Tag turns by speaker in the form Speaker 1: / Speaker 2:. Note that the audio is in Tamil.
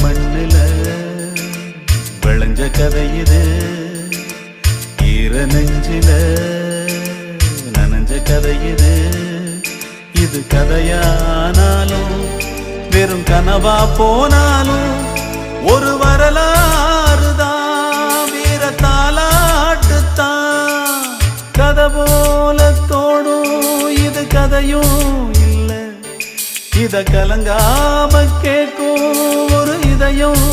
Speaker 1: மண்ணில விளைஞ்ச கதை இது, ஈர நெஞ்சில நனைஞ்ச கதை இது. இது கதையானாலும் வெறும் கனவா போனாலும் ஒரு வரலாறுதான், வீர தாலாட்டுத்தான். கதை போல தோணும் இது கதையும் இல்ல, இத கலங்காம கேட்கும் ஒரு இதயம்